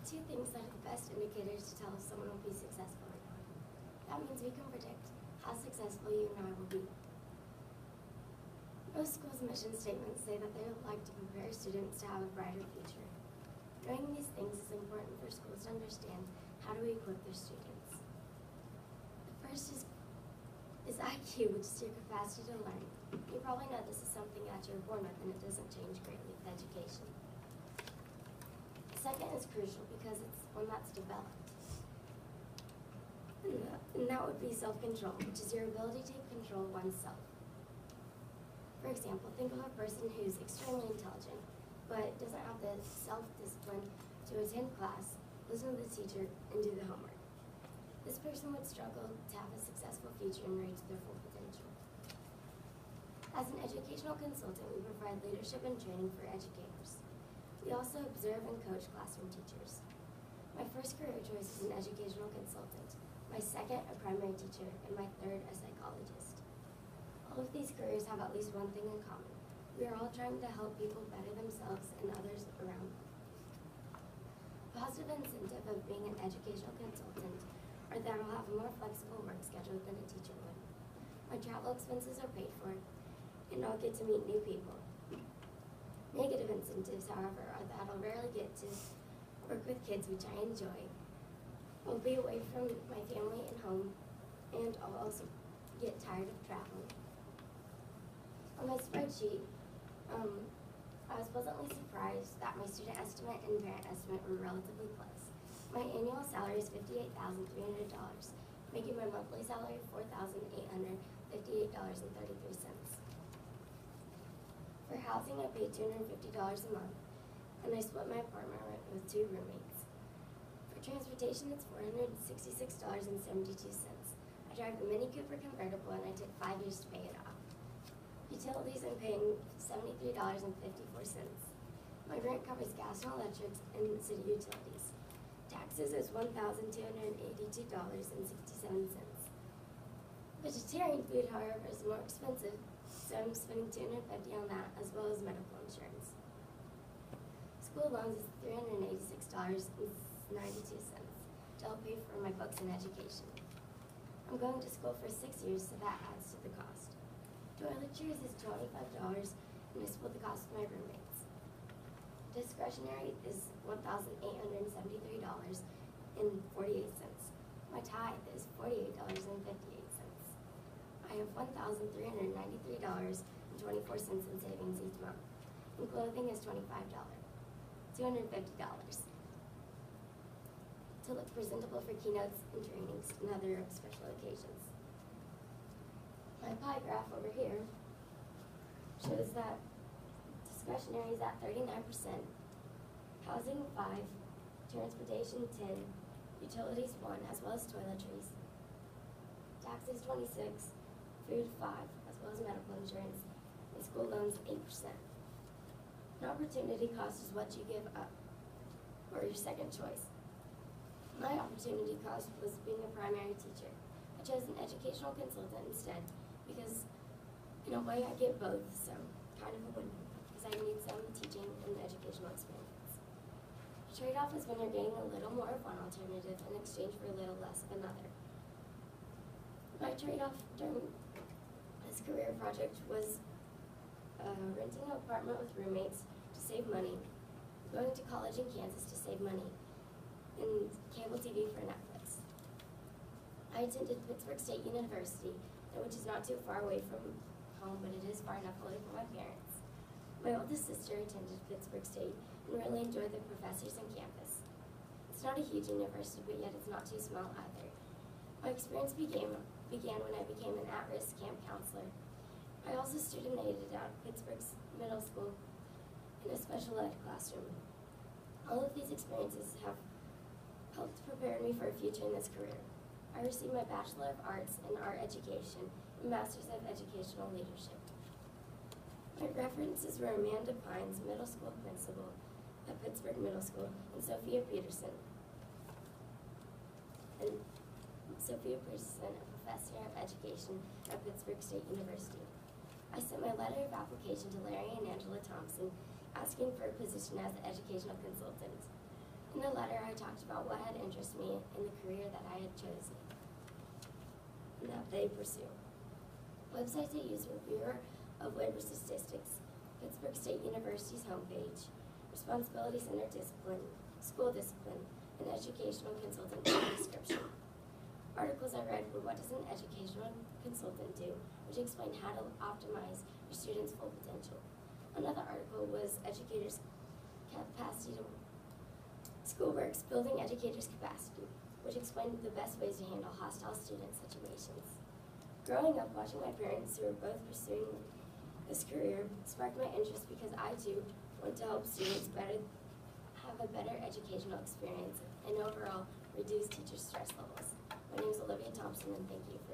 two things that are the best indicators to tell if someone will be successful or not. That means we can predict how successful you and I will be. Most schools' mission statements say that they would like to prepare students to have a brighter future. Knowing these things is important for schools to understand how to equip their students. The first is IQ, which is your capacity to learn. You probably know this is something that you're born with and it doesn't change greatly with education. The second is crucial because it's one that's developed. And that would be self-control, which is your ability to control oneself. For example, think of a person who's extremely intelligent, but doesn't have the self-discipline to attend class, listen to the teacher, and do the homework. This person would struggle to have a successful future and reach their full potential. As an educational consultant, we provide leadership and training for educators. We also observe and coach classroom teachers. My first career choice is an educational consultant, my second a primary teacher, and my third a psychologist. All of these careers have at least one thing in common. We are all trying to help people better themselves and others around them. The positive incentive of being an educational consultant are that I'll have a more flexible work schedule than a teacher would. My travel expenses are paid for, and I'll get to meet new people. Negative incentives, however, are that I'll rarely get to work with kids, which I enjoy. I'll be away from my family and home, and I'll also get tired of traveling. On my spreadsheet, I was pleasantly surprised that my student estimate and parent estimate were relatively close. My annual salary is $58,300, making my monthly salary $4,858.33. For housing, I pay $250 a month, and I split my apartment with 2 roommates. For transportation, it's $466.72. I drive a Mini Cooper convertible, and I took 5 years to pay it off. Utilities, I'm paying $73.54. My rent covers gas and electric and city utilities. Taxes is $1,282.67. Vegetarian food, however, is more expensive, so I'm spending $250 on that, as well as medical insurance. School loans is $386.92 to help pay for my books and education. I'm going to school for 6 years, so that adds to the cost. Toiletries is $25, and I split the cost with my roommates. Discretionary is $1,873.48. My tithe is $48.58. I have $1,393.24 in savings each month, and clothing is $250. To look presentable for keynotes and trainings and other special occasions. My pie graph over here shows that discretionary is at 39%, housing 5%, transportation 10%, utilities 1%, as well as toiletries, taxes 26%, food 5%, as well as medical insurance, and school loans 8%. An opportunity cost is what you give up, or your second choice. My opportunity cost was being a primary teacher. I chose an educational consultant instead because, in a way, I get both, so kind of a win-win, because I need some teaching and educational experience. The trade-off is when you're getting a little more of one alternative in exchange for a little less of another. My trade-off during this career project was renting an apartment with roommates to save money, going to college in Kansas to save money, and cable TV for Netflix. I attended Pittsburgh State University, which is not too far away from home, but it is far enough away from my parents. My oldest sister attended Pittsburgh State and really enjoyed the professors and campus. It's not a huge university, but yet it's not too small either. My experience began when I became an at-risk camp counselor. I also student-aided at Pittsburgh's middle school in a special ed classroom. All of these experiences have helped prepare me for a future in this career. I received my Bachelor of Arts in Art Education and Masters of Educational Leadership. My references were Amanda Pines, middle school principal at Pittsburgh Middle School, and Sophia Peterson, a professor of education at Pittsburgh State University. I sent my letter of application to Larry and Angela Thompson, asking for a position as an educational consultant. In the letter, I talked about what had interested me in the career that I had chosen and that they pursue. Websites I used were Bureau of Labor Statistics, Pittsburgh State University's homepage, Responsibility Center Discipline, School Discipline, and Educational Consultant job description. Articles I read were What Does an Educational Consultant Do?, which explained how to optimize your students' full potential. Another article was Educators' Capacity to Schoolworks, Building Educators' Capacity, which explained the best ways to handle hostile student situations. Growing up, watching my parents, who were both pursuing this career, sparked my interest because I, too, want to help students have a better educational experience and overall reduce teacher stress levels. My name is Olivia Thompson, and thank you for